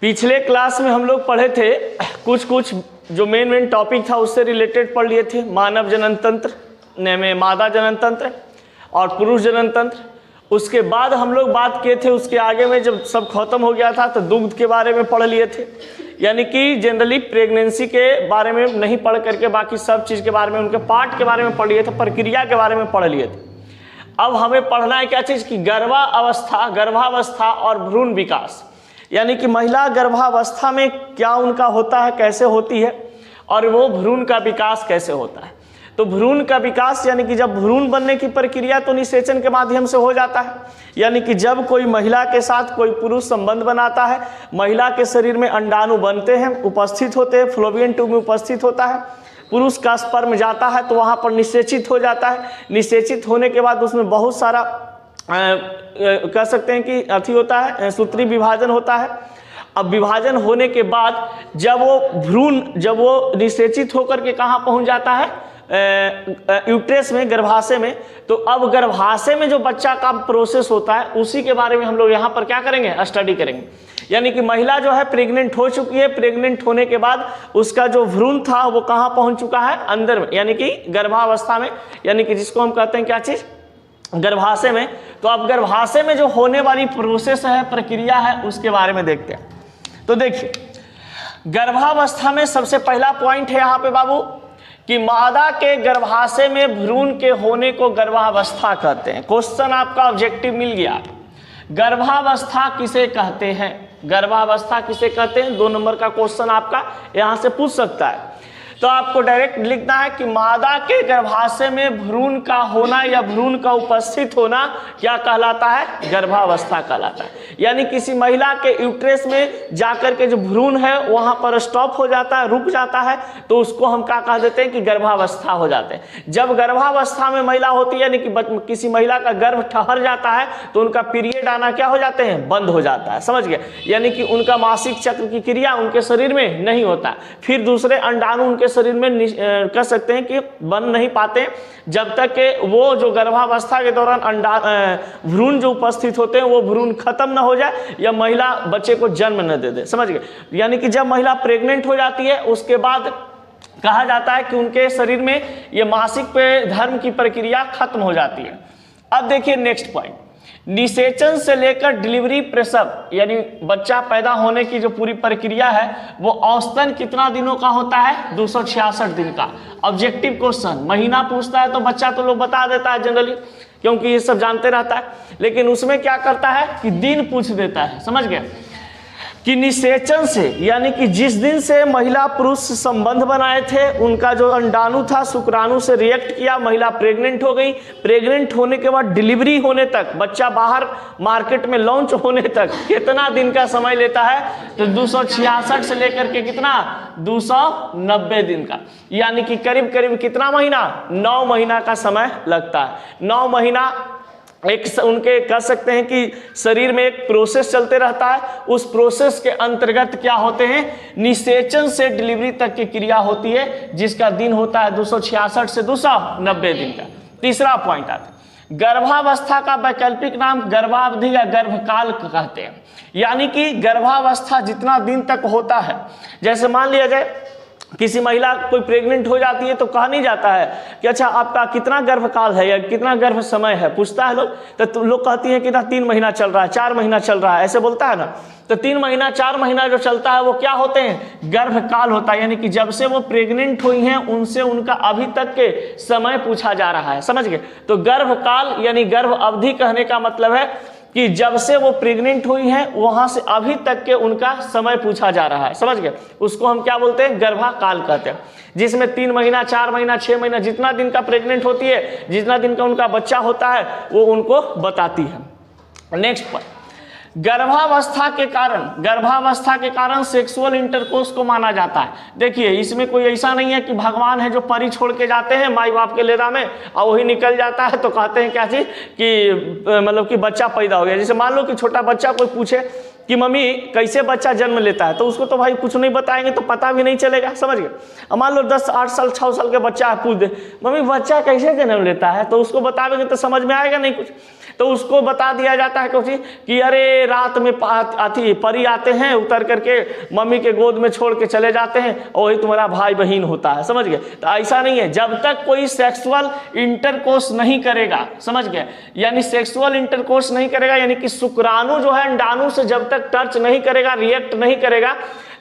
पिछले क्लास में हम लोग पढ़े थे कुछ जो मेन टॉपिक था उससे रिलेटेड पढ़ लिए थे। मानव जनन तंत्र में मादा जनन तंत्र और पुरुष जनन तंत्र। उसके बाद हम लोग बात किए थे, उसके आगे में जब सब खत्म हो गया था तो दुग्ध के बारे में पढ़ लिए थे। यानी कि जनरली प्रेगनेंसी के बारे में नहीं पढ़ करके बाकी सब चीज़ के बारे में, उनके पार्ट के बारे में पढ़ लिए थे, प्रक्रिया के बारे में पढ़ लिए थे। अब हमें पढ़ना है क्या चीज़ की गर्भावस्था और भ्रूण विकास। यानी कि महिला गर्भावस्था में क्या उनका होता है, कैसे होती है, और वो भ्रूण का विकास कैसे होता है। तो भ्रूण का विकास यानी कि जब भ्रूण बनने की प्रक्रिया तो निषेचन के माध्यम से हो जाता है। यानी कि जब कोई महिला के साथ कोई पुरुष संबंध बनाता है, महिला के शरीर में अंडाणु बनते हैं, उपस्थित होते हैं, फ्लोबियन ट्यूब में उपस्थित होता है, पुरुष का स्पर्म जाता है तो वहाँ पर निषेचित हो जाता है। निषेचित होने के बाद उसमें बहुत सारा कह सकते हैं कि अथी होता है, सूत्री विभाजन होता है। अब विभाजन होने के बाद जब वो निषेचित होकर के कहाँ पहुँच जाता है, यूट्रस में, गर्भाशय में। तो अब गर्भाशय में जो बच्चा का प्रोसेस होता है उसी के बारे में हम लोग यहाँ पर क्या करेंगे, स्टडी करेंगे। यानी कि महिला जो है प्रेग्नेंट हो चुकी है, प्रेग्नेंट होने के बाद उसका जो भ्रूण था वो कहाँ पहुँच चुका है, अंदर में, यानी कि गर्भावस्था में, यानी कि जिसको हम कहते हैं क्या चीज़, गर्भाशय में। तो अब गर्भाशय में जो होने वाली प्रोसेस है, प्रक्रिया है, उसके बारे में देखते हैं। तो देखिए गर्भावस्था में सबसे पहला पॉइंट है यहाँ पे बाबू कि मादा के गर्भाशय में भ्रूण के होने को गर्भावस्था कहते हैं। क्वेश्चन आपका ऑब्जेक्टिव मिल गया। गर्भावस्था किसे कहते हैं, गर्भावस्था किसे कहते हैं, 2 नंबर का क्वेश्चन आपका यहाँ से पूछ सकता है। तो आपको डायरेक्ट लिखना है कि मादा के गर्भाशय में भ्रूण का होना या भ्रूण का उपस्थित होना क्या कहलाता है, गर्भावस्था कहलाता है। यानी किसी महिला के यूट्रस में जाकर के जो भ्रूण है वहाँ पर स्टॉप हो जाता है, रुक जाता है, तो उसको हम क्या कह देते हैं कि गर्भावस्था हो जाते हैं। जब गर्भावस्था में महिला होती है यानी कि किसी महिला का गर्भ ठहर जाता है तो उनका पीरियड आना क्या हो जाते हैं, बंद हो जाता है, समझ गए। यानी कि उनका मासिक चक्र की क्रिया उनके शरीर में नहीं होता, फिर दूसरे अंडाणु उनके शरीर में कह सकते हैं कि बन नहीं पाते जब तक कि वो जो गर्भावस्था के दौरान भ्रूण जो उपस्थित होते हैं वो भ्रूण खत्म ना हो जाए या महिला बच्चे को जन्म न दे दे, समझ गए। यानी कि जब महिला प्रेग्नेंट हो जाती है उसके बाद कहा जाता है कि उनके शरीर में ये मासिक पे धर्म की प्रक्रिया खत्म हो जाती है। अब देखिए नेक्स्ट पॉइंट, निषेचन से लेकर डिलीवरी प्रसव यानी बच्चा पैदा होने की जो पूरी प्रक्रिया है वो औसतन कितना दिनों का होता है, 266 दिन का। ऑब्जेक्टिव क्वेश्चन, महीना पूछता है तो बच्चा तो लोग बता देता है जनरली, क्योंकि ये सब जानते रहता है, लेकिन उसमें क्या करता है कि दिन पूछ देता है, समझ गए। कि निषेचन से यानी कि जिस दिन से महिला पुरुष संबंध बनाए थे उनका जो अंडाणु था शुक्राणु से रिएक्ट किया, महिला प्रेग्नेंट हो गई, प्रेग्नेंट होने के बाद डिलीवरी होने तक, बच्चा बाहर मार्केट में लॉन्च होने तक कितना दिन का समय लेता है, तो 266 से लेकर के कितना, 290 दिन का। यानी कि करीब करीब कितना महीना, 9 महीना का समय लगता है। 9 महीना एक उनके कह सकते हैं कि शरीर में एक प्रोसेस चलते रहता है, उस प्रोसेस के अंतर्गत क्या होते हैं, निषेचन से डिलीवरी तक की क्रिया होती है जिसका दिन होता है 266 से 290 दिन का। तीसरा पॉइंट आता है गर्भावस्था का वैकल्पिक नाम गर्भावधि या गर्भकाल कहते हैं। यानी कि गर्भावस्था जितना दिन तक होता है, जैसे मान लिया जाए किसी महिला कोई प्रेग्नेंट हो जाती है तो कहा नहीं जाता है कि अच्छा आपका कितना गर्भकाल है या कितना गर्भ समय है, पूछता है लोग, तो लोग कहती हैं कि ना 3 महीना चल रहा है, 4 महीना चल रहा है, ऐसे बोलता है ना। तो 3 महीना 4 महीना जो चलता है वो क्या होते हैं, गर्भकाल होता है। यानी कि जब से वो प्रेग्नेंट हुई हैं उनसे उनका अभी तक के समय पूछा जा रहा है, समझ गए। तो गर्भकाल यानी गर्भ अवधि कहने का मतलब है कि जब से वो प्रेग्नेंट हुई हैं वहां से अभी तक के उनका समय पूछा जा रहा है, समझ गए। उसको हम क्या बोलते हैं, गर्भकाल कहते हैं, जिसमें 3 महीना 4 महीना 6 महीना जितना दिन का प्रेग्नेंट होती है, जितना दिन का उनका बच्चा होता है वो उनको बताती है। नेक्स्ट पॉइंट, गर्भावस्था के कारण सेक्सुअल इंटरकोर्स को माना जाता है। देखिए इसमें कोई ऐसा नहीं है कि भगवान है जो परी छोड़ के जाते हैं माई बाप के लेदा में और वही निकल जाता है तो कहते हैं क्या चीज कि मतलब कि बच्चा पैदा हो गया। जैसे मान लो कि छोटा बच्चा कोई पूछे कि मम्मी कैसे बच्चा जन्म लेता है, तो उसको तो भाई कुछ नहीं बताएंगे तो पता भी नहीं चलेगा, समझ गए। अब मान लो 10 8 साल 6 साल के बच्चा पूछ दे मम्मी बच्चा कैसे जन्म लेता है, तो उसको बताएंगे तो समझ में आएगा नहीं कुछ। तो उसको बता दिया जाता है कुछ कि अरे रात में परी आते हैं, उतर करके मम्मी के गोद में छोड़ के चले जाते हैं और वही तुम्हारा भाई बहन होता है, समझ गए। तो ऐसा नहीं है, जब तक कोई सेक्सुअल इंटरकोर्स नहीं करेगा, समझ गए, यानी सेक्सुअल इंटरकोर्स नहीं करेगा, यानी कि शुक्राणु जो है अंडाणु से जब तक टच नहीं करेगा, रिएक्ट नहीं करेगा,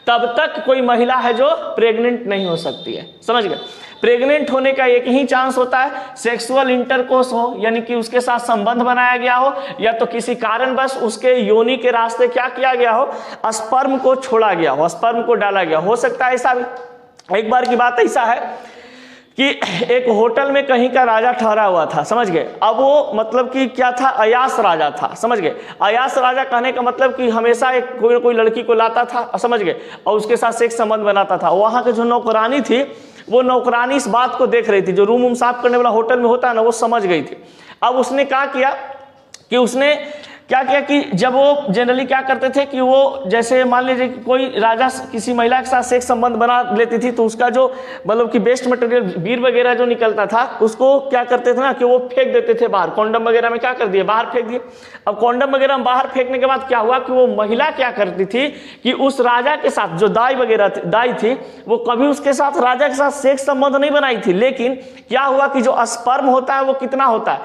तब तक कोई महिला है जो प्रेग्नेंट नहीं हो सकती है, समझ गए। प्रेग्नेंट होने का एक ही चांस होता है, सेक्सुअल इंटरकोर्स हो, यानी कि उसके साथ संबंध बनाया गया हो, या तो किसी कारणवश उसके योनि के रास्ते क्या किया गया हो, स्पर्म को छोड़ा गया हो, स्पर्म को डाला गया हो सकता है ऐसा भी। एक बार की बात ऐसा है कि एक होटल में कहीं का राजा ठहरा हुआ था, समझ गए। अब वो मतलब कि क्या था, अयास राजा था, समझ गए। अयास राजा कहने का मतलब कि हमेशा एक कोई ना कोई लड़की को लाता था, समझ गए, और उसके साथ सेक्स संबंध बनाता था। वहाँ के जो नौकरानी थी, वो नौकरानी इस बात को देख रही थी, जो रूम साफ करने वाला होटल में होता है ना, वो समझ गई थी। अब उसने क्या किया कि उसने क्या किया कि जब वो जनरली क्या करते थे कि वो जैसे मान लीजिए कि कोई राजा किसी महिला के साथ सेक्स संबंध बना लेती थी, तो उसका जो मतलब कि वेस्ट मटेरियल वीर वगैरह जो निकलता था, उसको क्या करते थे ना कि वो फेंक देते थे बाहर, कॉन्डम वगैरह में क्या कर दिए, बाहर फेंक दिए। अब कॉन्डम वगैरह में बाहर फेंकने के बाद क्या हुआ कि वो महिला क्या करती थी कि उस राजा के साथ जो दाई थी, वो कभी उसके साथ राजा के साथ सेक्स संबंध नहीं बनाई थी, लेकिन क्या हुआ कि जो स्पर्म होता है वो कितना होता है,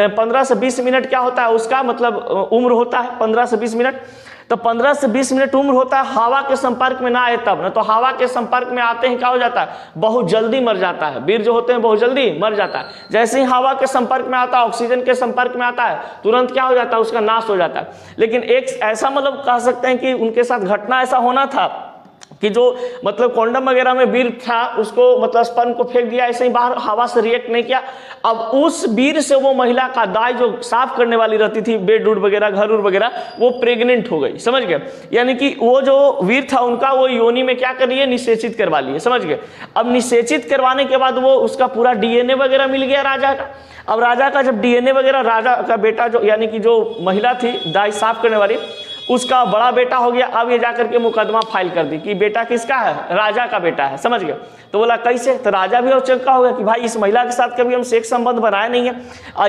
15 से 20 मिनट क्या होता है उसका मतलब उम्र होता है 15 से 20 मिनट। तो 15 से 20 मिनट उम्र होता है, हवा के संपर्क में ना आए तब ना, तो हवा के संपर्क में आते ही क्या हो जाता है, बहुत जल्दी मर जाता है। वीर जो होते हैं बहुत जल्दी मर जाता है। जैसे ही हवा के संपर्क में आता है, ऑक्सीजन के संपर्क में आता है, तुरंत क्या हो जाता है, उसका नाश हो जाता है। लेकिन एक ऐसा मतलब कह सकते हैं कि उनके साथ घटना ऐसा होना था कि जो मतलब कॉन्डम वगैरह में वीर था, उसको मतलब स्पर्म को फेंक दिया, ऐसे ही बाहर हवा से रिएक्ट नहीं किया। अब उस वीर से वो महिला का दाई जो साफ करने वाली रहती थी, बेड उड वगैरह, घर उड़ वगैरह, वो प्रेग्नेंट हो गई, समझ गए। यानी कि वो जो वीर था उनका वो योनि में क्या कर रही है, निषेचित करवा ली है, समझ गए। अब निषेचित करवाने के बाद वो उसका पूरा डीएनए वगैरह मिल गया राजा का। अब राजा का जब डीएनए वगैरह, राजा का बेटा जो यानी कि जो महिला थी दाई साफ करने वाली, उसका बड़ा बेटा हो गया। अब ये जाकर के मुकदमा फाइल कर दी कि बेटा किसका है, राजा का बेटा है, समझ गए। तो बोला कैसे, तो राजा भी और चौंका हो गया कि भाई इस महिला के साथ कभी हम सेक्स संबंध बनाया नहीं है,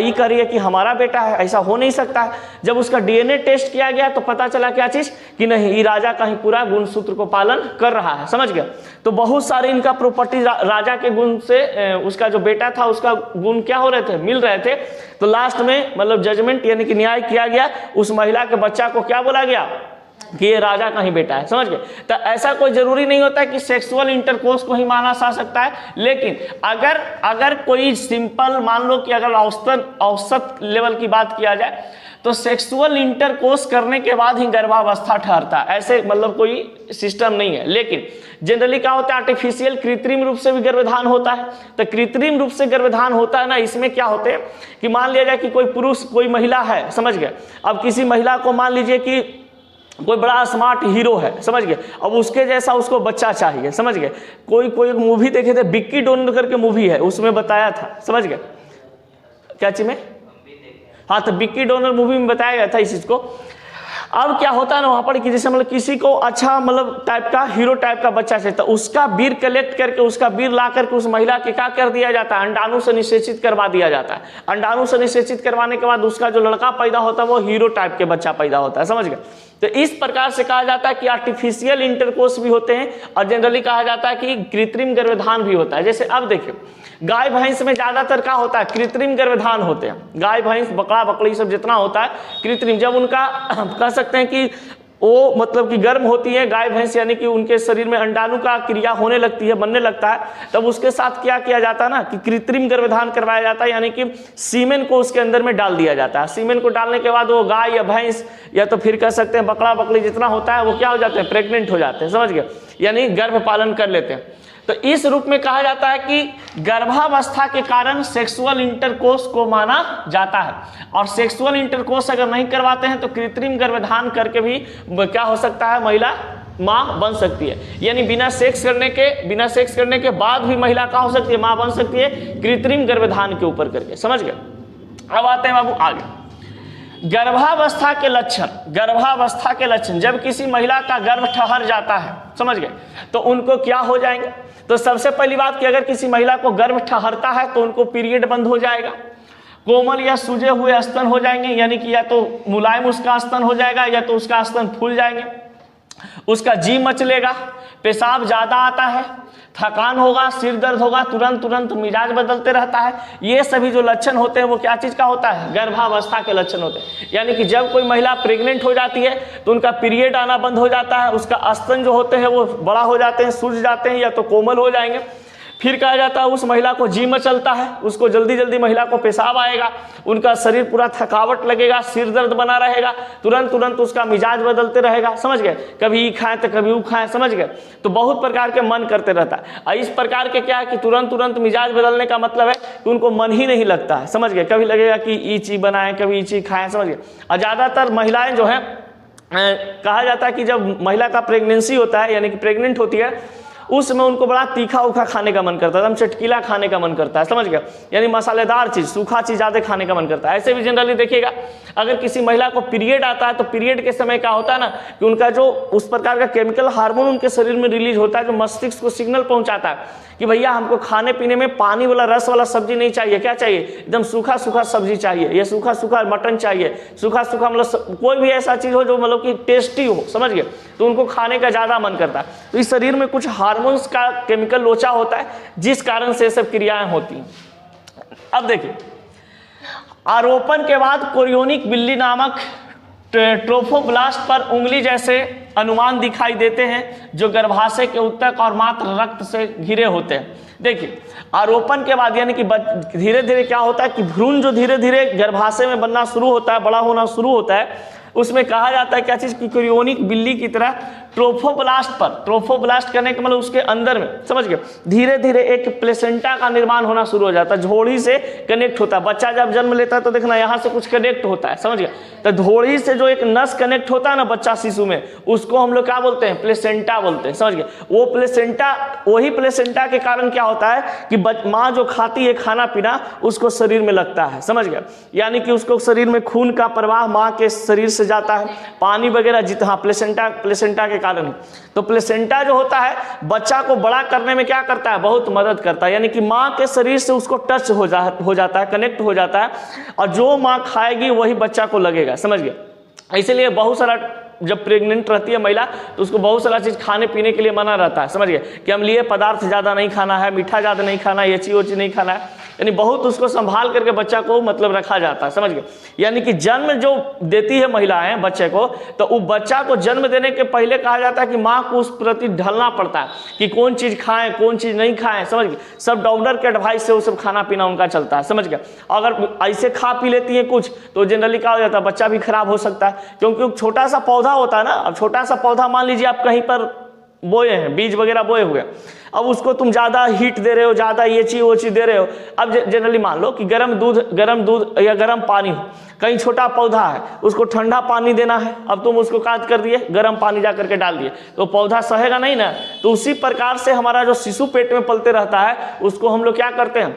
ये कह रही है कि हमारा बेटा है, ऐसा हो नहीं सकता है। जब उसका डीएनए टेस्ट किया गया तो पता चला क्या चीज कि नहीं, ये राजा का ही पूरा गुणसूत्र को पालन कर रहा है, समझ गए। तो बहुत सारे इनका प्रॉपर्टी राजा के गुण से उसका जो बेटा था उसका गुण क्या हो रहे थे, मिल रहे थे। तो लास्ट में मतलब जजमेंट यानी कि न्याय किया गया, उस महिला के बच्चा को क्या बोला गया कि ये राजा का ही बेटा है, समझ गए। तो ऐसा कोई जरूरी नहीं होता है कि सेक्सुअल इंटरकोर्स को ही माना जा सकता है, लेकिन अगर कोई सिंपल मान लो कि अगर औसत लेवल की बात किया जाए तो सेक्सुअल इंटरकोर्स करने के बाद ही गर्भावस्था ठहरता है, ऐसे मतलब कोई सिस्टम नहीं है। लेकिन जनरली क्या होता है, आर्टिफिशियल कृत्रिम रूप से भी गर्भधान होता है। तो कृत्रिम रूप से गर्भधान होता है ना, इसमें क्या होते हैं कि मान लिया जाए कि कोई पुरुष कोई महिला है, समझ गए। अब किसी महिला को मान लीजिए कि कोई बड़ा स्मार्ट हीरो है, समझ गए, अब उसके जैसा उसको बच्चा चाहिए, समझ गए। कोई मूवी देखे थे, बिक्की डोनर करके मूवी है, उसमें बताया था, समझ गए क्या चीज में, हाँ, तो बिक्की डोनर मूवी में बताया गया था इस चीज को। अब क्या होता है ना वहां पर कि जैसे मतलब किसी को अच्छा मतलब टाइप का हीरो टाइप का बच्चा चाहिए, तो उसका वीर कलेक्ट करके, उसका वीर ला करके उस महिला के क्या कर दिया जाता है, अंडाणु से निषेचित करवा दिया जाता है। अंडाणु से निषेचित करवाने के बाद उसका जो लड़का पैदा होता है वो हीरो टाइप के बच्चा पैदा होता है, समझ गए। तो इस प्रकार से कहा जाता है कि आर्टिफिशियल इंटरकोर्स भी होते हैं और जनरली कहा जाता है कि कृत्रिम गर्भधान भी होता है। जैसे अब देखिए गाय भैंस में ज्यादातर क्या होता है, कृत्रिम गर्भधान होते हैं। गाय भैंस बकरा बकरी सब जितना होता है कृत्रिम, जब उनका कह सकते हैं कि वो मतलब कि गर्म होती है गाय भैंस, यानी कि उनके शरीर में अंडाणु का क्रिया होने लगती है, बनने लगता है, तब उसके साथ क्या किया जाता है ना कि कृत्रिम गर्भधान करवाया जाता है, यानी कि सीमेन को उसके अंदर में डाल दिया जाता है। सीमेन को डालने के बाद वो गाय या भैंस या तो फिर कह सकते हैं बकरा बकरी जितना होता है वो क्या हो जाते हैं, प्रेग्नेंट हो जाते हैं, समझ गए, यानी गर्भ पालन कर लेते हैं। तो इस रूप में कहा जाता है कि गर्भावस्था के कारण सेक्सुअल इंटरकोर्स को माना जाता है, और सेक्सुअल इंटरकोर्स अगर नहीं करवाते हैं तो कृत्रिम गर्भधान करके भी क्या हो सकता है, महिला मां बन सकती है। यानी बिना सेक्स करने के बाद भी महिला क्या हो सकती है, मां बन सकती है, कृत्रिम गर्भधान के ऊपर करके, समझ गए। अब आते हैं बाबू आगे, गर्भावस्था के लक्षण। जब किसी महिला का गर्भ ठहर जाता है, समझ गए, तो उनको क्या हो जाएंगे। तो सबसे पहली बात कि अगर किसी महिला को गर्भ ठहरता है तो उनको पीरियड बंद हो जाएगा। कोमल या सूजे हुए स्तन हो जाएंगे, यानी कि या तो मुलायम उसका स्तन हो जाएगा या तो उसका स्तन फूल जाएंगे, उसका जी मचलेगा, पेशाब ज़्यादा आता है, थकान होगा, सिर दर्द होगा, तुरंत तुरंत मिजाज बदलते रहता है। ये सभी जो लक्षण होते हैं वो क्या चीज़ का होता है? गर्भावस्था के लक्षण होते हैं। यानी कि जब कोई महिला प्रेग्नेंट हो जाती है तो उनका पीरियड आना बंद हो जाता है, उसका स्तन जो होते हैं वो बड़ा हो जाते हैं, सूज जाते हैं या तो कोमल हो जाएंगे। फिर कहा जाता है उस महिला को जी मचलता है, उसको जल्दी जल्दी महिला को पेशाब आएगा, उनका शरीर पूरा थकावट लगेगा, सिर दर्द बना रहेगा, तुरंत तुरंत उसका मिजाज बदलते रहेगा, समझ गए, कभी ये खाएं तो कभी वो खाएं, समझ गए। तो बहुत प्रकार के मन करते रहता है। और इस प्रकार के क्या है कि तुरंत तुरंत मिजाज बदलने का मतलब है कि उनको मन ही नहीं लगता है, समझ गए। कभी लगेगा कि ये चीज़ बनाएं, कभी ये चीज़ खाएं, समझ गए। और ज़्यादातर महिलाएँ जो हैं कहा जाता है कि जब महिला का प्रेगनेंसी होता है यानी कि प्रेग्नेंट होती है उसमें उनको बड़ा तीखा उखा खाने का मन करता है, एकदम चटकीला खाने का मन करता है, समझ गया, यानी मसालेदार चीज़, सूखा चीज़ ज़्यादा खाने का मन करता है। ऐसे भी जनरली देखिएगा अगर किसी महिला को पीरियड आता है तो पीरियड के समय क्या होता है ना कि उनका जो उस प्रकार का केमिकल हार्मोन उनके शरीर में रिलीज होता है जो मस्तिष्क को सिग्नल पहुंचाता है कि भैया हमको खाने पीने में पानी वाला रस वाला सब्जी नहीं चाहिए, क्या चाहिए? एकदम सूखा सूखा सब्जी चाहिए, या सूखा सूखा मटन चाहिए, सूखा सूखा मतलब कोई भी ऐसा चीज़ हो जो मतलब कि टेस्टी हो, समझ गए, तो उनको खाने का ज़्यादा मन करता है। तो इस शरीर में कुछ हार्मोन्स का केमिकल लोचा होता है जिस कारण से ये सब क्रियाएं होती हैं। अब देखिए, आरोपण के बाद कोरियोनिक बिल्ली नामक ट्रोफोब्लास्ट पर उंगली जैसे अनुमान दिखाई देते हैं जो गर्भाशय के उत्तक और मात्र रक्त से घिरे होते हैं। देखिए, आरोपण के बाद यानी कि धीरे धीरे क्या होता है कि भ्रूण जो धीरे धीरे गर्भाशय में बनना शुरू होता है, बड़ा होना शुरू होता है, उसमें कहा जाता है क्या चीज़ की कोरियोनिक बिल्ली की तरह ट्रोफोब्लास्ट पर, ट्रोफोब्लास्ट करने का मतलब उसके अंदर में, समझ गए, धीरे धीरे एक प्लेसेंटा का निर्माण होना शुरू हो जाता है, झोड़ी से कनेक्ट होता है। बच्चा जब जन्म लेता है तो देखना यहाँ से कुछ कनेक्ट होता है, समझ गए, तो झोड़ी से जो एक नस कनेक्ट होता है ना बच्चा शिशु में, उसको हम लोग क्या बोलते हैं? प्लेसेंटा बोलते हैं, समझ गए। वो प्लेसेंटा, वही प्लेसेंटा के कारण क्या होता है कि माँ जो खाती है खाना पीना उसको शरीर में लगता है, समझ गए, यानी कि उसको शरीर में खून का प्रवाह माँ के शरीर से जाता है, पानी वगैरह जितना प्लेसेंटा के कारण। तो प्लेसेंटा जो होता है बच्चा को बड़ा करने में क्या करता है? बहुत मदद करता है, यानी कि माँ के शरीर से उसको टच हो जाता है, कनेक्ट हो जाता है, और जो माँ खाएगी वही बच्चा को लगेगा, समझ गए। इसलिए बहुत सारा जब प्रेग्नेंट रहती है महिला तो उसको बहुत सारा चीज़ खाने पीने के लिए मना रहता है, समझ गए, कि हम लिए पदार्थ ज़्यादा नहीं खाना है, मीठा ज़्यादा नहीं खाना है, ये चीज़ वो चीज़ नहीं खाना है, यानी बहुत उसको संभाल करके बच्चा को मतलब रखा जाता है, समझ गए। यानी कि जन्म जो देती है महिलाएं बच्चे को, तो वो बच्चा को जन्म देने के पहले कहा जाता है कि माँ को उस प्रति ढलना पड़ता है कि कौन चीज़ खाएं कौन चीज़ नहीं खाएं, समझ गए। सब डॉक्टर के एडवाइस से वो सब खाना पीना उनका चलता है, समझ गए। अगर ऐसे खा पी लेती है कुछ तो जनरली क्या हो जाता है? बच्चा भी खराब हो सकता है, क्योंकि छोटा सा पौधा होता है ना। अब छोटा सा पौधा मान लीजिए आप कहीं पर बोए हैं, बीज वगैरह बोए हुए, अब उसको तुम ज़्यादा हीट दे रहे हो, ज़्यादा ये चीज़ वो चीज़ दे रहे हो। अब जनरली मान लो कि गर्म दूध या गर्म पानी हो, कहीं छोटा पौधा है उसको ठंडा पानी देना है, अब तुम उसको काट कर दिए, गर्म पानी जा करके डाल दिए, तो पौधा सहेगा नहीं ना। तो उसी प्रकार से हमारा जो शिशु पेट में पलते रहता है उसको हम लोग क्या करते हैं?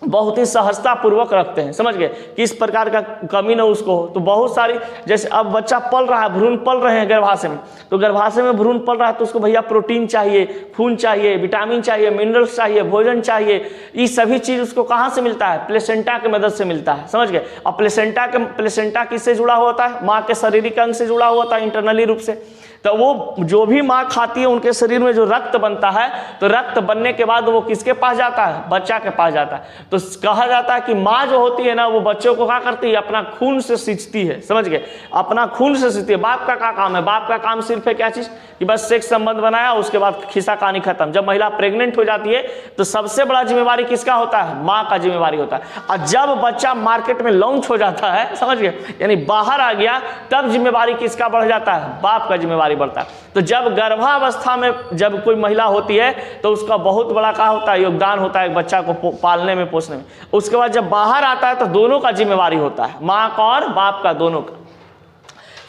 बहुत ही सहजता पूर्वक रखते हैं, समझ गए, किस प्रकार का कमी ना उसको हो। तो बहुत सारी, जैसे अब बच्चा पल रहा है, भ्रूण पल रहे हैं गर्भाशय में, तो गर्भाशय में भ्रूण पल रहा है तो उसको भैया प्रोटीन चाहिए, खून चाहिए, विटामिन चाहिए, मिनरल्स चाहिए, भोजन चाहिए। ये सभी चीज़ उसको कहाँ से मिलता है? प्लेसेंटा की मदद से मिलता है, समझ गए। और प्लेसेंटा किससे जुड़ा होता है? माँ के शारीरिक अंग से जुड़ा होता है, इंटरनली रूप से। तो वो जो भी माँ खाती है उनके शरीर में जो रक्त बनता है, तो रक्त बनने के बाद वो किसके पास जाता है? बच्चा के पास जाता है। तो कहा जाता है कि माँ जो होती है ना वो बच्चों को क्या करती है? अपना खून से सींचती है, समझ गए, अपना खून से सींचती है। बाप का क्या काम है? बाप का काम सिर्फ है क्या चीज़ कि बस सेक्स संबंध बनाया, उसके बाद खिस्सा कहानी खत्म। जब महिला प्रेग्नेंट हो जाती है तो सबसे बड़ा जिम्मेवारी किसका होता है? माँ का जिम्मेवारी होता है। और जब बच्चा मार्केट में लॉन्च हो जाता है, समझ गए, यानी बाहर आ गया, तब जिम्मेवारी किसका बढ़ जाता है? बाप का जिम्मेवारी बढ़ता है। तो जब गर्भावस्था में जब कोई महिला होती है तो उसका बहुत बड़ा क्या होता है? योगदान होता है बच्चा को पालने में, पोसने में। उसके बाद जब बाहर आता है तो दोनों का जिम्मेवारी होता है, माँ का और बाप का, दोनों का।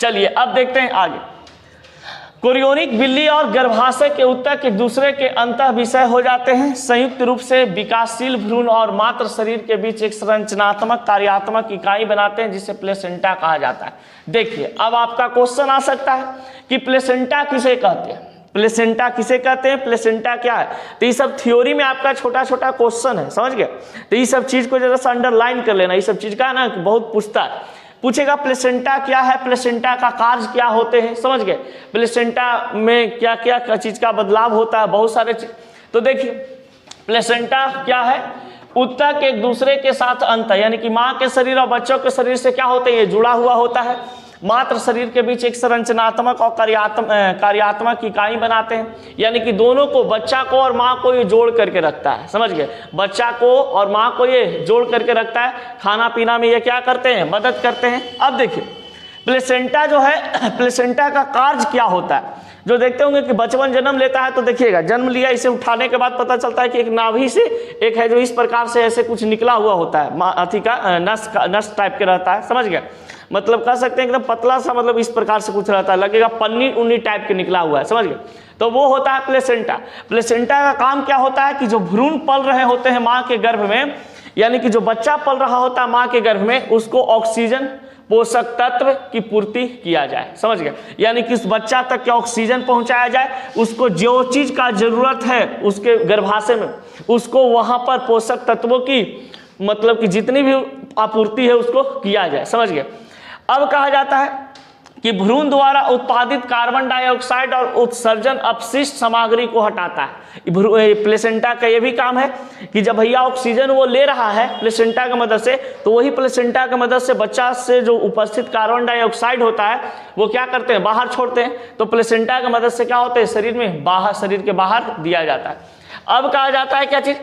चलिए अब देखते हैं आगे। कोरियोनिक बिल्ली और गर्भाशय के उत्तक एक दूसरे के अंतः विषय हो जाते हैं। संयुक्त रूप से विकासशील भ्रूण और मातृ शरीर के बीच एक संरचनात्मक कार्यात्मक इकाई बनाते हैं जिसे प्लेसेंटा कहा जाता है। देखिए अब आपका क्वेश्चन आ सकता है कि प्लेसेंटा किसे कहते हैं? प्लेसेंटा किसे कहते हैं, प्लेसेंटा क्या है। तो ये सब थ्योरी में आपका छोटा छोटा क्वेश्चन है, समझ गए। तो ये सब चीज को जरा सा अंडरलाइन कर लेना, ये सब चीज का ना बहुत पूछता है, पूछेगा प्लेसेंटा क्या है, प्लेसेंटा का कार्य क्या होते हैं, समझ गए। प्लेसेंटा में क्या क्या चीज का बदलाव होता है, बहुत सारे चीज। तो देखिए प्लेसेंटा क्या है, उत्तक एक दूसरे के साथ अंतर, यानी कि माँ के शरीर और बच्चों के शरीर से क्या होते हैं, ये जुड़ा हुआ होता है। मात्र शरीर के बीच एक संरचनात्मक और कार्यात्मक इकाई बनाते हैं, यानी कि दोनों को, बच्चा को और माँ को ये जोड़ करके रखता है, समझ गए। बच्चा को और माँ को ये जोड़ करके रखता है, खाना पीना में ये क्या करते हैं, मदद करते हैं। अब देखिए प्लेसेंटा जो है, प्लेसेंटा का कार्य क्या होता है। जो देखते होंगे कि बचपन जन्म लेता है, तो देखिएगा जन्म लिया, इसे उठाने के बाद पता चलता है कि एक नाभि से एक है जो इस प्रकार से ऐसे कुछ निकला हुआ होता है, अथी का नस टाइप के रहता है, समझ गए। मतलब कह सकते हैं एकदम पतला सा, मतलब इस प्रकार से कुछ रहता है, लगेगा पन्नी उन्नी टाइप के निकला हुआ है, समझ गए। तो वो होता है प्लेसेंटा। प्लेसेंटा का काम क्या होता है कि जो भ्रूण पल रहे होते हैं माँ के गर्भ में, यानी कि जो बच्चा पल रहा होता है माँ के गर्भ में, उसको ऑक्सीजन पोषक तत्व की पूर्ति किया जाए, समझ गए। यानी कि उस बच्चा तक क्या ऑक्सीजन पहुंचाया जाए, उसको जो चीज का जरूरत है उसके गर्भाशय में, उसको वहां पर पोषक तत्वों की, मतलब कि जितनी भी आपूर्ति है उसको किया जाए, समझ गए। अब कहा जाता है कि भ्रूण द्वारा उत्पादित कार्बन डाइऑक्साइड और उत्सर्जन अपशिष्ट सामग्री को हटाता है। प्लेसेंटा का ये भी काम है कि जब भैया ऑक्सीजन वो ले रहा है प्लेसेंटा की मदद से, तो वही प्लेसेंटा की मदद से बच्चा से जो उपस्थित कार्बन डाइऑक्साइड होता है वो क्या करते हैं, बाहर छोड़ते हैं। तो प्लेसेंटा की मदद से क्या होता है, शरीर में बाहर, शरीर के बाहर दिया जाता है। अब कहा जाता है क्या चीज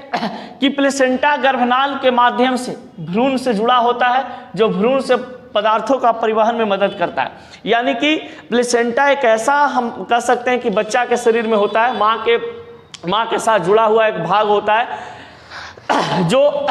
कि प्लेसेंटा गर्भनाल के माध्यम से भ्रूण से जुड़ा होता है, जो भ्रूण से पदार्थों का परिवहन में मदद करता है। यानी कि प्लेसेंटा एक ऐसा, हम कह सकते हैं कि बच्चा के शरीर में होता है, माँ के साथ जुड़ा हुआ एक भाग होता है, जो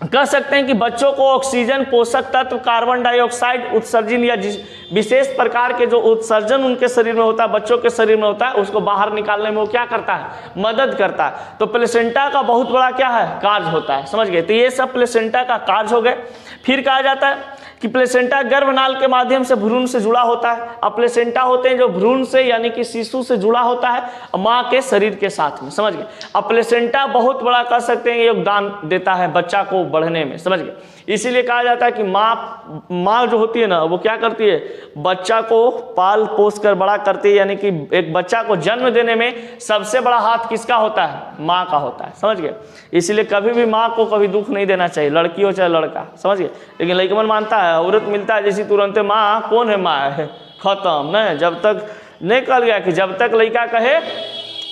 कह सकते हैं कि बच्चों को ऑक्सीजन, पोषक तत्व, कार्बन डाइऑक्साइड उत्सर्जन या जिस विशेष प्रकार के जो उत्सर्जन उनके शरीर में होता है, बच्चों के शरीर में होता है, उसको बाहर निकालने में वो क्या करता है, मदद करता है। तो प्लेसेंटा का बहुत बड़ा क्या है, कार्य होता है, समझ गए। तो ये सब प्लेसेंटा का कार्य हो गए। फिर कहा जाता है कि प्लेसेंटा गर्भनाल के माध्यम से भ्रूण से जुड़ा होता है। अब प्लेसेंटा होते हैं जो भ्रूण से, यानी कि शिशु से जुड़ा होता है माँ के शरीर के साथ में, समझ गए। अब प्लेसेंटा बहुत बड़ा कह सकते हैं योगदान देता है बच्चा को बढ़ने में, समझ गए। इसीलिए कहा जाता है कि माँ जो होती है ना, वो क्या करती है, बच्चा को पाल पोस कर बड़ा करती है। यानी कि एक बच्चा को जन्म देने में सबसे बड़ा हाथ किसका होता है, माँ का होता है, समझ गए। इसीलिए कभी भी माँ को कभी दुख नहीं देना चाहिए, लड़की हो चाहे लड़का, समझ गए। लेकिन लड़कमन मानता है, औरत मिलता है जैसी तुरंत माँ कौन है, माँ है, खत्म। नहीं, जब तक नहीं कल गया कि जब तक लड़का कहे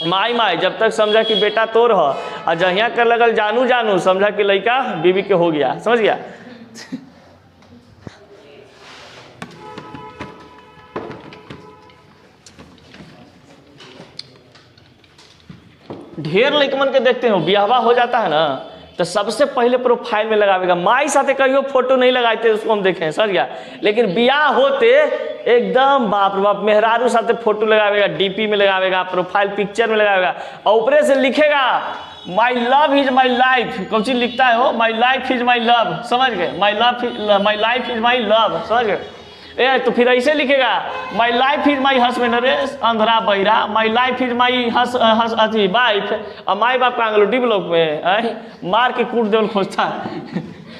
माई माई, जब तक समझा कि बेटा तोर हो, और जहिया कर लगल जानू जानू, समझा कि लड़का बीबी के हो गया, समझ गया। ढेर लड़कमन के देखते हो ब्याहवा हो जाता है ना, तो सबसे पहले प्रोफाइल में लगावेगा। माई साथे कहियो फोटो नहीं लगाते, उसको हम देखें, समझ गया। लेकिन ब्याह होते एकदम बाप रे बाप, मेहरारू साथे फोटो लगावेगा, डीपी में लगावेगा, प्रोफाइल पिक्चर में लगावेगा, और ऊपरे से लिखेगा my love is my life. कौन चीज लिखता है वो, my life is my love, समझ गए। My life is my love, समझ गए। तो फिर ऐसे लिखेगा my life is my husband, अरे अंधरा बहिरा, माई लाइफ इज माई अथी वाइफ, और माई बाप का अंगलूटी ब्लॉक में मार के कूट देवल खोजता है।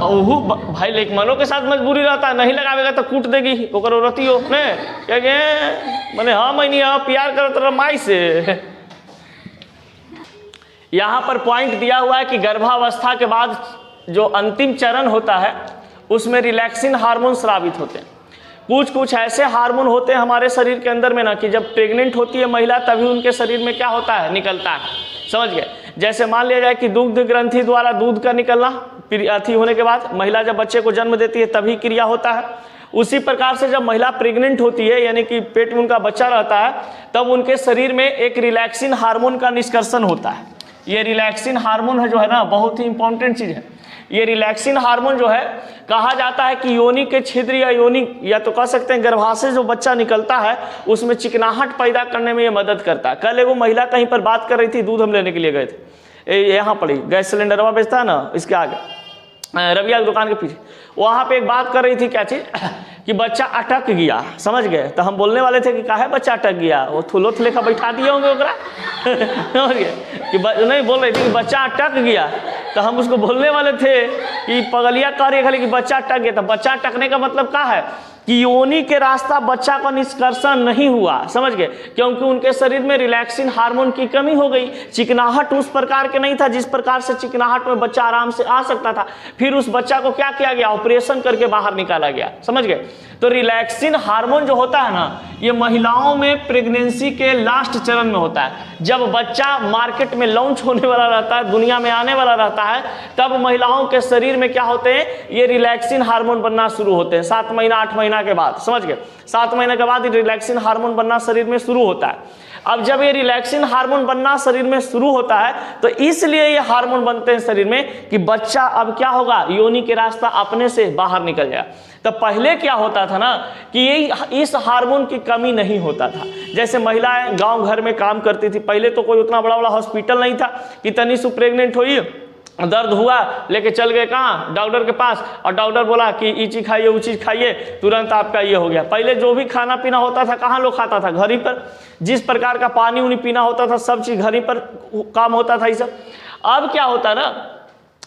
ओहू भाई लेकमनों के साथ मजबूरी रहता है, नहीं लगावेगा तो कूट देगी, ओकर औरती हो ने क्या मैंने, हाँ मैं नहीं प्यार करत रहा माई से। यहाँ पर पॉइंट दिया हुआ है कि गर्भावस्था के बाद जो अंतिम चरण होता है उसमें रिलैक्सिन हार्मोन स्रावित होते हैं। कुछ ऐसे हार्मोन होते हैं हमारे शरीर के अंदर में ना, कि जब प्रेग्नेंट होती है महिला तभी उनके शरीर में क्या होता है, निकलता है, समझ गए। जैसे मान लिया जाए कि दुग्ध ग्रंथि द्वारा दूध का निकलना, अथी होने के बाद महिला जब बच्चे को जन्म देती है तभी क्रिया होता है। उसी प्रकार से जब महिला प्रेग्नेंट होती है, यानी कि पेट में उनका बच्चा रहता है, तब उनके शरीर में एक रिलैक्सिन हार्मोन का निष्कर्षण होता है। ये रिलैक्सिन हार्मोन है जो है ना, बहुत ही इंपॉर्टेंट चीज़ है। ये रिलैक्सिन हार्मोन जो है, कहा जाता है कि योनि के छिद्र या योनि, या तो कह सकते हैं गर्भाशय जो बच्चा निकलता है उसमें चिकनाहट पैदा करने में ये मदद करता है। कल एगो महिला कहीं पर बात कर रही थी, दूध हम लेने के लिए गए थे, यहाँ पड़ी गैस सिलेंडरवा बेचता है ना, इसके आगे रविया की दुकान के पीछे, वहाँ पे एक बात कर रही थी, क्या चीज़ कि बच्चा अटक गया, समझ गए। तो हम बोलने वाले थे कि काहे बच्चा अटक गया, वो थुलो थुले का बैठा दिए होंगे ओकरा समझ गए कि नहीं बोल रहे थे कि बच्चा अटक गया, तो हम उसको बोलने वाले थे कि पगलिया कह रही है खाली कि बच्चा अटक गया। तो बच्चा अटकने का मतलब क्या है कि योनि के रास्ता बच्चा का निष्कर्षण नहीं हुआ, समझ गए, क्योंकि उनके शरीर में रिलैक्सिन हार्मोन की कमी हो गई। चिकनाहट उस प्रकार के नहीं था जिस प्रकार से चिकनाहट में बच्चा आराम से आ सकता था। फिर उस बच्चा को क्या किया गया, ऑपरेशन करके बाहर निकाला गया, समझ गए। तो रिलैक्सिन हार्मोन जो होता है ना, ये महिलाओं में प्रेगनेंसी के लास्ट चरण में होता है। जब बच्चा मार्केट में लॉन्च होने वाला रहता है, दुनिया में आने वाला रहता है, तब महिलाओं के शरीर में क्या होते हैं, ये रिलैक्सिन हार्मोन बनना शुरू होते हैं 7 महीना 8 महीना के बाद, समझ गए। 7 महीने के बाद रिलैक्सिन हार्मोन बनना शरीर में शुरू होता है। अब जब ये रिलैक्सिन हार्मोन बनना शरीर में शुरू होता है, तो इसलिए ये हार्मोन बनते हैं शरीर में कि बच्चा अब क्या होगा, योनि के रास्ता अपने से बाहर निकल जाएगा। तो पहले क्या होता था ना कि ये इस हार्मोन की कमी नहीं होता था। जैसे महिलाएं गांव घर में काम करती थी, पहले तो कोई उतना बड़ा बड़ा हॉस्पिटल नहीं था कि तनी सु प्रेग्नेंट हुई, दर्द हुआ, लेके चल गए कहाँ, डॉक्टर के पास, और डॉक्टर बोला कि ये चीज़ खाइए वो चीज़ खाइए, तुरंत आपका ये हो गया। पहले जो भी खाना पीना होता था कहाँ लोग खाता था, घर ही पर। जिस प्रकार का पानी उनी पीना होता था सब चीज़ घर ही पर काम होता था ये सब। अब क्या होता ना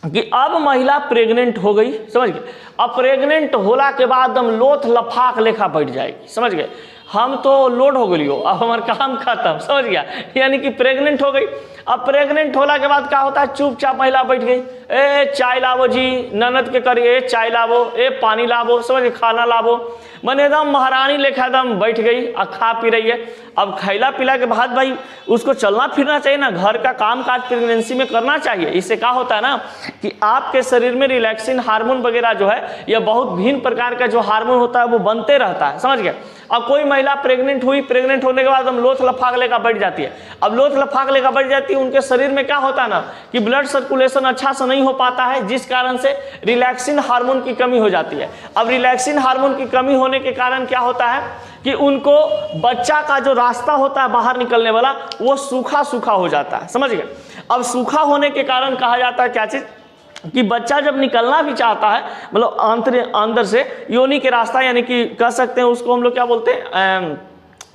कि अब महिला प्रेग्नेंट हो गई, समझ गए। अब प्रेग्नेंट होला के बाद हम लोथ लफाक लेखा बैठ जाएगी, समझ गए। हम तो लोड हो गई हो, अब हमारा काम खत्म, समझ गया, यानी कि प्रेग्नेंट हो गई। अब प्रेग्नेंट होला के बाद क्या होता है, चुपचाप महिला बैठ गई, ए चाय लावो जी, ननद के करिए चाय लावो, ए पानी लावो, समझ, खाना लावो, मैंने एकदम महारानी लेखा एकदम बैठ गई और खा पी रही है। अब खैला पिला के बाद भाई उसको चलना फिरना चाहिए ना, घर का काम काज प्रेगनेंसी में करना चाहिए। इससे क्या होता है ना कि आपके शरीर में रिलैक्सिन हार्मोन वगैरह जो है, यह बहुत भिन्न प्रकार का जो हार्मोन होता है वो बनते रहता है, समझ गए। अब कोई महिला प्रेग्नेंट हुई, प्रेग्नेंट होने के बाद हम लोथ लफाक लेकर बैठ जाती है। अब लोथ लफाक लेकर बैठ जाती है, उनके शरीर में क्या होता है ना कि ब्लड सर्कुलेशन अच्छा से नहीं हो पाता है, जिस कारण से रिलैक्सिन हार्मोन की कमी हो जाती है। अब रिलैक्सिन हार्मोन की कमी होने के कारण क्या होता है कि उनको बच्चा का जो रास्ता होता है बाहर निकलने वाला, वो सूखा सूखा हो जाता है, समझ गए। अब सूखा होने के कारण कहा जाता है क्या चीज़ कि बच्चा जब निकलना भी चाहता है, मतलब अंदर से योनि के रास्ता, यानी कि कह सकते हैं उसको हम लोग क्या बोलते हैं,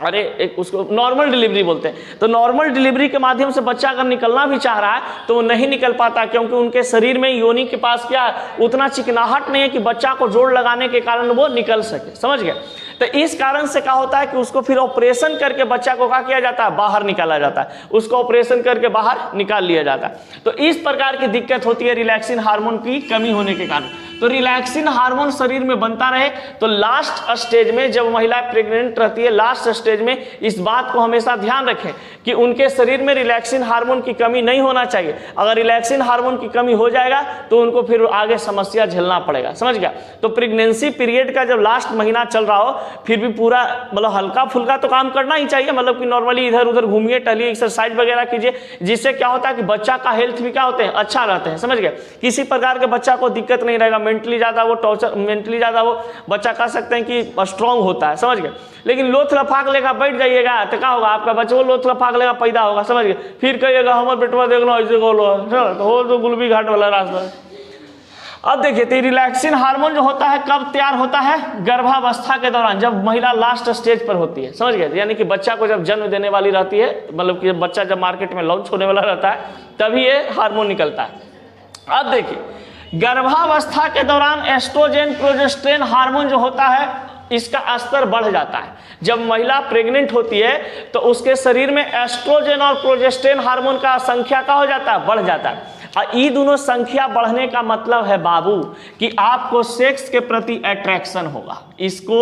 अरे एक उसको नॉर्मल डिलीवरी बोलते हैं। तो नॉर्मल डिलीवरी के माध्यम से बच्चा अगर निकलना भी चाह रहा है तो वो नहीं निकल पाता, क्योंकि उनके शरीर में योनि के पास क्या उतना चिकनाहट नहीं है कि बच्चा को जोड़ लगाने के कारण वो निकल सके, समझ गए। तो इस कारण से क्या होता है कि उसको फिर ऑपरेशन करके बच्चा को क्या किया जाता है, बाहर निकाला जाता है, उसको ऑपरेशन करके बाहर निकाल लिया जाता है। तो इस प्रकार की दिक्कत होती है रिलैक्सिन हार्मोन की कमी होने के कारण। तो रिलैक्सिन हार्मोन शरीर में बनता रहे तो लास्ट स्टेज में जब महिला प्रेग्नेंट रहती है, लास्ट स्टेज में इस बात को हमेशा ध्यान रखें कि उनके शरीर में रिलैक्सिन हार्मोन की कमी नहीं होना चाहिए। अगर रिलैक्सिन हार्मोन की कमी हो जाएगा तो उनको फिर आगे समस्या झेलना पड़ेगा, समझ गया। तो प्रेगनेंसी पीरियड का जब लास्ट महीना चल रहा हो, फिर भी पूरा मतलब हल्का फुल्का तो काम करना ही चाहिए, मतलब कि नॉर्मली इधर उधर घूमिए, टहलिए, एक्सरसाइज वगैरह कीजिए, जिससे क्या होता है कि बच्चा का हेल्थ भी क्या होते हैं, अच्छा रहते हैं, समझ गए। किसी प्रकार के बच्चा को दिक्कत नहीं रहेगा, मेंटली ज़्यादा वो टॉर्चर, मेंटली ज़्यादा वो बच्चा कह सकते हैं कि स्ट्रॉन्ग होता है, समझ गए। लेकिन लोथ लफाक लेकर बैठ जाइएगा तो क्या होगा, आपका बच्चा वो लोथ लफाक लेकर पैदा होगा, समझ गए। फिर कहिएगा हमारे बेटवा देख लो ऐसे बोलो, तो हो तो गुलबी घाट वाला रास्ता। अब देखिए तो रिलैक्सिन हार्मोन जो होता है कब तैयार होता है, गर्भावस्था के दौरान, जब महिला लास्ट स्टेज पर होती है, समझ गए। यानी कि बच्चा को जब जन्म देने वाली रहती है, मतलब कि बच्चा जब मार्केट में लॉन्च होने वाला रहता है, तभी ये हार्मोन निकलता है। अब देखिए गर्भावस्था के दौरान एस्ट्रोजन प्रोजेस्टेरोन हार्मोन जो होता है इसका स्तर बढ़ जाता है। जब महिला प्रेग्नेंट होती है तो उसके शरीर में एस्ट्रोजन और प्रोजेस्टेरोन हार्मोन का संख्या का हो जाता है, बढ़ जाता है। और ये दोनों संख्या बढ़ने का मतलब है बाबू कि आपको सेक्स के प्रति अट्रैक्शन होगा। इसको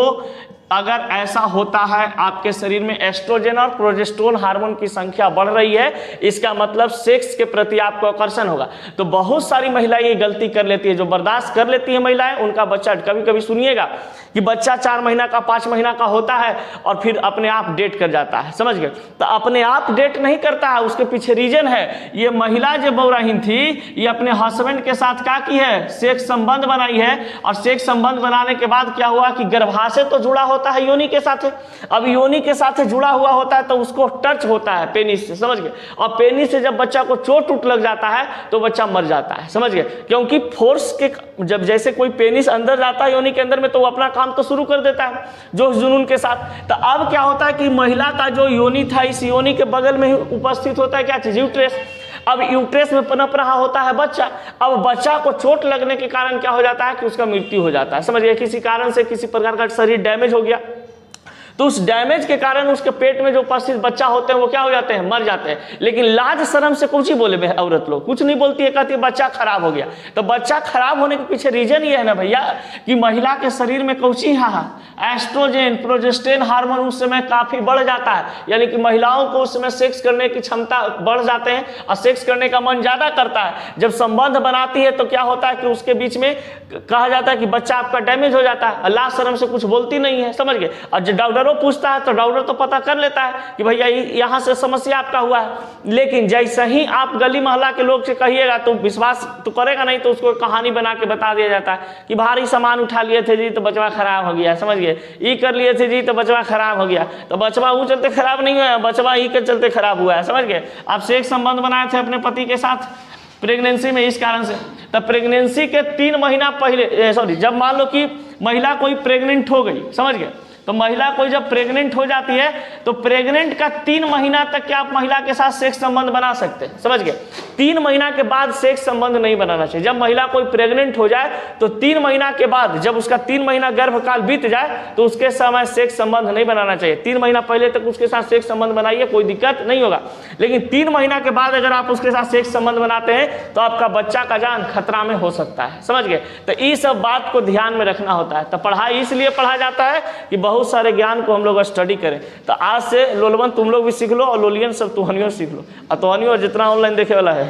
अगर ऐसा होता है, आपके शरीर में एस्ट्रोजन और प्रोजेस्टेरोन हार्मोन की संख्या बढ़ रही है, इसका मतलब सेक्स के प्रति आपको आकर्षण होगा। तो बहुत सारी महिलाएं ये गलती कर लेती है, जो बर्दाश्त कर लेती है महिलाएं, उनका बच्चा कभी कभी सुनिएगा कि बच्चा 4 महीना का 5 महीना का होता है और फिर अपने आप डेट कर जाता है, समझ गए। तो अपने आप डेट नहीं करता है, उसके पीछे रीजन है, ये महिला जो बौराहीन थी ये अपने हस्बैंड के साथ क्या की है, सेक्स संबंध बनाई है, और सेक्स संबंध बनाने के बाद क्या हुआ कि गर्भाशय तो जुड़ा होता है योनि के साथ। अब योनि के साथ जुड़ा हुआ होता है तो उसको टच होता है पेनिस से, समझ गए। और पेनिस से जब बच्चा को चोट उठ लग जाता है तो बच्चा मर जाता है, समझ गए। क्योंकि फोर्स के जब जैसे कोई पेनिस अंदर जाता है योनि के अंदर में तो वो अपना काम तो शुरू कर देता है जोश जुनून के साथ। तो अब क्या होता है कि महिला का जो योनि था इस योनि के बगल में ही उपस्थित होता है क्या चीज, यूट्रेस। अब यूट्रेस में पनप रहा होता है बच्चा। अब बच्चा को चोट लगने के कारण क्या हो जाता है कि उसका मृत्यु हो जाता है, समझिए। किसी कारण से किसी प्रकार का शरीर डैमेज हो गया तो उस डैमेज के कारण उसके पेट में जो उपस्थित बच्चा होते हैं वो क्या हो जाते हैं, मर जाते हैं। लेकिन लाज शर्म से कुछ ही बोले औरत लोग, कुछ नहीं बोलती है, कहती है बच्चा खराब हो गया। तो बच्चा खराब होने के पीछे रीजन ये है ना भैया कि महिला के शरीर में कौची एस्ट्रोजन प्रोजेस्टेरोन हार्मोन उस समय काफी बढ़ जाता है, यानी कि महिलाओं को उस समय सेक्स करने की क्षमता बढ़ जाते हैं और सेक्स करने का मन ज्यादा करता है। जब संबंध बनाती है तो क्या होता है कि उसके बीच में कहा जाता है कि बच्चा आपका डैमेज हो जाता है, लाज शर्म से कुछ बोलती नहीं है, समझ गए। और जब डॉक्टर पूछता है तो डॉक्टर तो पता कर लेता है कि भैया यहाँ से समस्या आपका हुआ है। लेकिन जैसे ही आप गली मोहल्ला के लोग से कहिएगा तो विश्वास तो करेगा नहीं, तो उसको कहानी बना के बता दिया जाता है कि भारी सामान उठा लिए थे जी तो बचवा खराब हो गया, समझ गए। ये कर लिए थे जी तो बचवा खराब हो गया। तो बचवा वो चलते खराब नहीं हुआ, बचवा ही के चलते खराब हुआ है, समझ गए। आप सेक्स संबंध बनाए थे अपने पति के साथ प्रेगनेंसी में, इस कारण से। तब प्रेगनेंसी के 3 महीना पहले जब मान लो कि महिला कोई प्रेग्नेंट हो गई, समझ गए। तो महिला कोई जब प्रेग्नेंट हो जाती है तो प्रेग्नेंट का 3 महीना तक क्या आप महिला के साथ सेक्स संबंध बना सकते हैं, समझ गए। 3 महीना के बाद सेक्स संबंध नहीं बनाना चाहिए। जब महिला कोई प्रेग्नेंट हो जाए तो 3 महीना के बाद, जब उसका 3 महीना गर्भकाल बीत जाए तो उसके समय सेक्स संबंध नहीं बनाना चाहिए। 3 महीना पहले तक उसके साथ सेक्स संबंध बनाइए, कोई दिक्कत नहीं होगा। लेकिन 3 महीना के बाद अगर आप उसके साथ सेक्स संबंध बनाते हैं तो आपका बच्चा का जान खतरा में हो सकता है, समझ गए। तो ये सब बात को ध्यान में रखना होता है। तो पढ़ाई इसलिए पढ़ा जाता है कि बहुत सारे ज्ञान को हम लोग स्टडी करें। तो आज से लोलवन तुम लोग भी सीख लो और लोलियन सब तुहनियों सीख लो, और तुहनियों जितना ऑनलाइन देखे वाला है